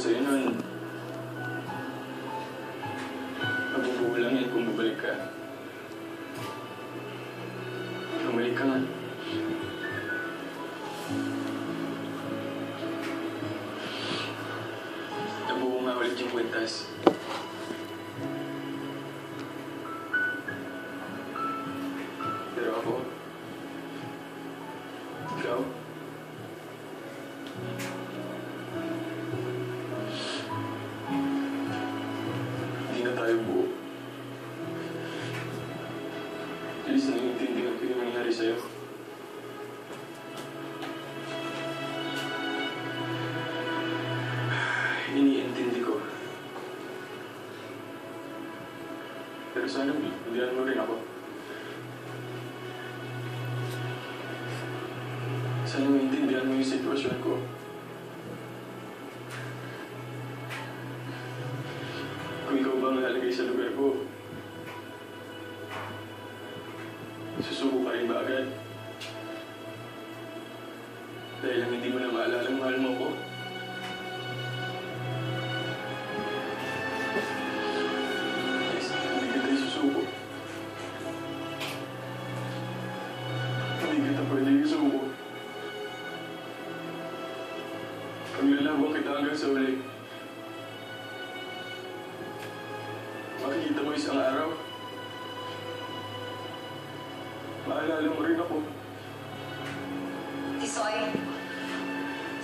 sa'yo nun, mabubuo lang yan kung babalik ka. Bumalik ka nga. Nabuo nga ulit yung kwintas. Pero ako, ikaw, hindi na tayo buo. Please, naiintindihan ko yung nangyari sa'yo. Iniintindi ko. Pero sana bigyan mo rin ako. Sana maintindihan mo yung sitwasyon ko. Kung ikaw ba malalagay sa lugar ko, susuko ka rin ba agad? Dahil lang hindi mo na maalala mahal mo ko. Yes, hindi kita isusuko. Hindi kita pwede isuko. Paglalaban kita hanggang sa uli. Makikita mo isang araw. Maalala mo rin ako. Tisoy.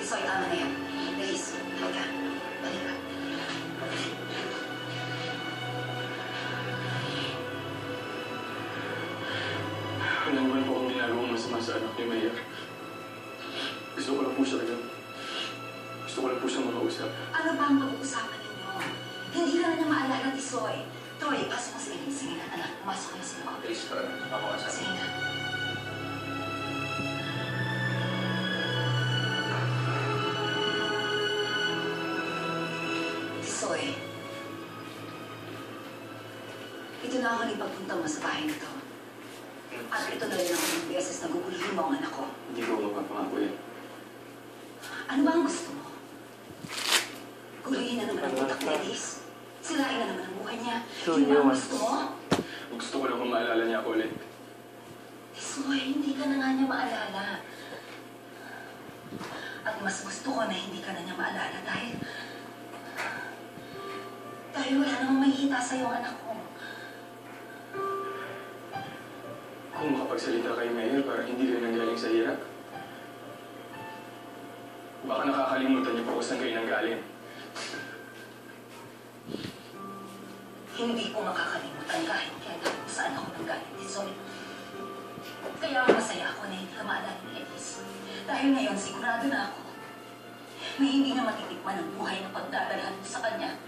Tisoy, tama na yan. Please, halika. Balik ka. Alam mo po kung ginagawang masama sa anak ni Mayor. Gusto ko lang po siya rin. Gusto ko lang po siyang makausap. Ano ba ang pag-uusapan ninyo? Hindi ka na niya maalala, Tisoy. Troy, pasok mo sa inyo. Sige na, anak. Pumasok ka na sa loob. Please, ako ka sa Sige na. Tisoy. Ito na ako nagpapunta mo sa bahay nito. At ito na rin ako ng beses na gugulihin mo ang anak ko. Hindi ko mapapangako yan. Ano ba ang gusto mo? Gulihin na naman ang utak ni Elise. Sirain na naman ang buhay niya. Yun ba ang gusto mo? Gusto ko lang kung maalala niya ako ulit. Tisoy, hindi ka na nga niya maalala. At mas gusto ko na hindi ka na niya maalala dahil wala namang makikita sa'yo ang anak ko. Kung makapagsalita kayo ngayon, parang hindi kayo nanggaling sa hirap. Baka nakakalimutan niyo pa kung saan kayo nanggaling. Hindi ko makakalimutan kahit kailan kung saan ako nanggaling, Tisoy. Kaya masaya ako na hindi ka maalala ni Elise. Dahil ngayon sigurado na ako na hindi na matitikman ang buhay na pagdadalhan mo sa kanya.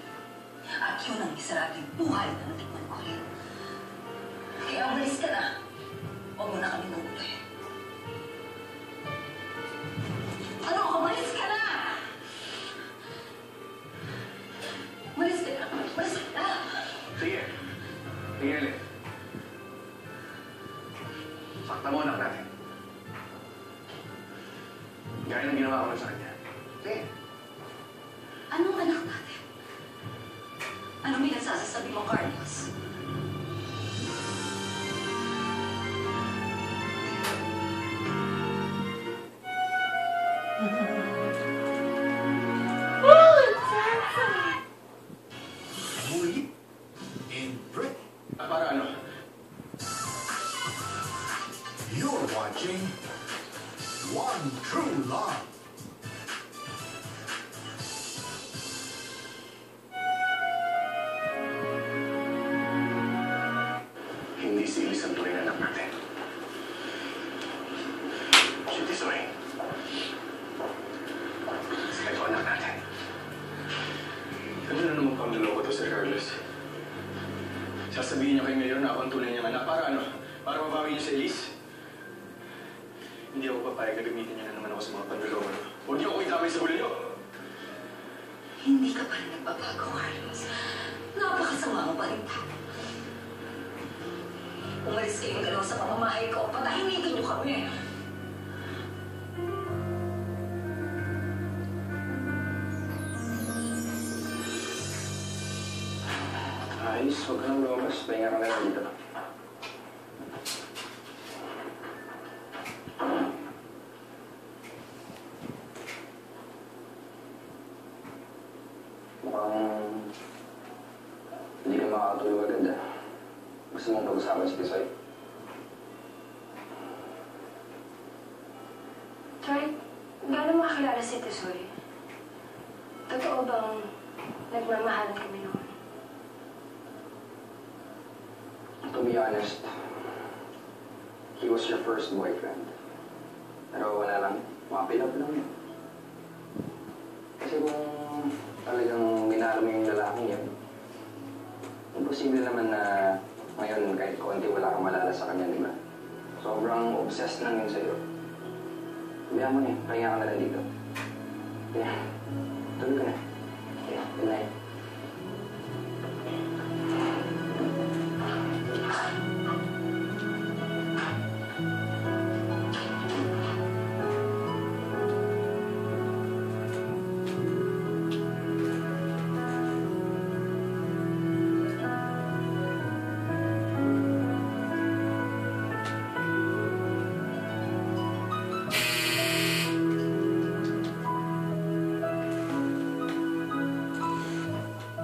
At yun ang miserableng buhay na natikman ko rin. Kaya umalis ka na. Huwag mo na kami mabuhay. Ano? Umalis ka na! Umalis ka na! Umalis ka na! Sige. Tingnan ulit. Sakta mo anak natin. Gaya ng ginawa ko sa kanya. Sige. Anong anak natin? Anong pinagsasasabi mo, Carlos? Muli in Britain. Para ano? You're watching One True Love. Hindi si Elise ang tunay na anak natin. Si Tisoy. Sila ito anak natin. Ano na naman pang loko to, Sir Carlos? Sasabihin niyo kay Mayor na ako ang tunay niyang anak. Para ano? Para mabawi niyo si Elise? Hindi ako papayag na gamitin niyo na naman ako sa mga panloloko. Huwag niyo ako itamay sa huli niyo. Hindi ka pa rin nagbabago, Carlos. Napakasama mo pa rin. Umalis kayong dalawa sa pamamahay ko. Patahimikin niyo kami. Ayos, huwag ka nang lumabas. Pahinga ka na lang dito. Mukhang hindi ka makakatulog agad ah. Gusto mong pag-usapan si Tisoy? Troy, gaano makakilala si Tisoy? Totoo bang nagmamahalan kami noon? To be honest, he was your first boyfriend. Pero wala lang, mapilap lang yun. Kasi kung talagang minahal mo yung lalaking yan, imposible naman na ngayon kahit konti wala kang malala sa kanya, di ba? Sobrang obsessed lang yun sa'yo. Sabihan mo niya, pahinga ka na lang dito. Kaya, tulog ka na. Kaya, good night.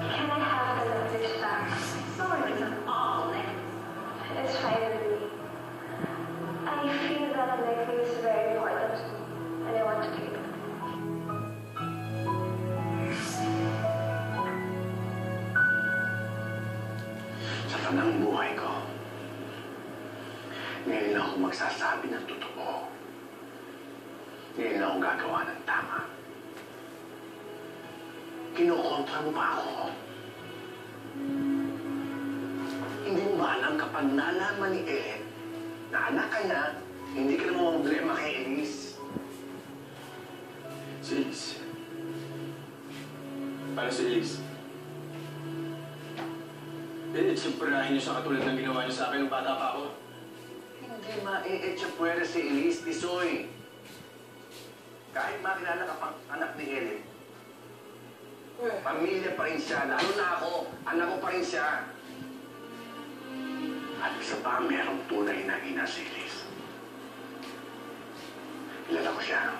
Can I have the letters back? Sorry, it's fine with me. I feel that a letter is very important to me, and I want to keep it. Sa tanang buhay ko, ngayon lang ako magsasabi ng totoo. Ngayon lang ako gagawa ng tama. Kinukontra mo ba ako? Hindi mo ba alam kapag nalaman ni Ellen na anak ka niya, hindi ka naman problema kay Elise? Si Elise. Paano si Elise? Siyempre niyo sa katulad ng ginawa niyo sa akin nung bata pa ako. Hindi ma-e-etchapwera si Elise, Tisoy. Kahit makilala ka pang anak ni Ellen, pamilya pa rin siya. Lalo na ako, anak ko pa rin siya. At isa pa, merong tunay na ina si Elise. Kilala ko siya.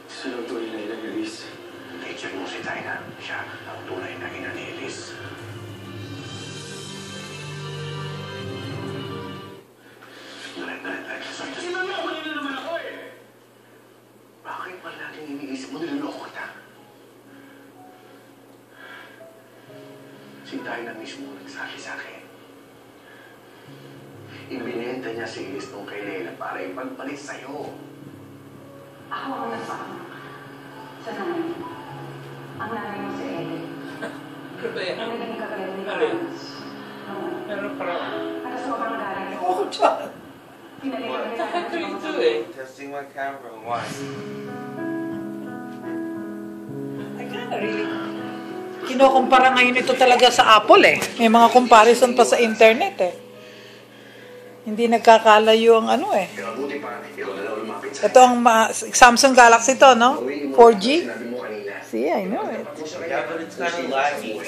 Sino ang tunay na ina ni Elise? Teacher mo si Dinah. Siya ang tunay na ina ni Elise. Sino na ako? Nila naman ako eh! Bakit ba laging iniisip mo niloloko kita? Si Dinah mismo nagsabi sa akin. Ibinenta niya si Elise nung kay Leila para ipagpalit sa'yo. Ako ang nagpaanak sa nanay. Ang nanay mo si Ellen. Ang naging kagalit ni Carlos. Pero parang... Para sa sobrang galing ko. Oh, John! Pinalitan nila What are you doing? Testing my camera. Why? I kinda really... Kinukumpara ngayon ito talaga sa Apple eh. May mga comparison pa sa internet eh. Hindi nagkakalayo ang ano eh. Kaya mabuti pa, ikaw na lang lumapit sa Ito ang Samsung Galaxy to, no? 4G? Sinabi mo kanina. See, I know it. Yeah, but it's kind of laggy.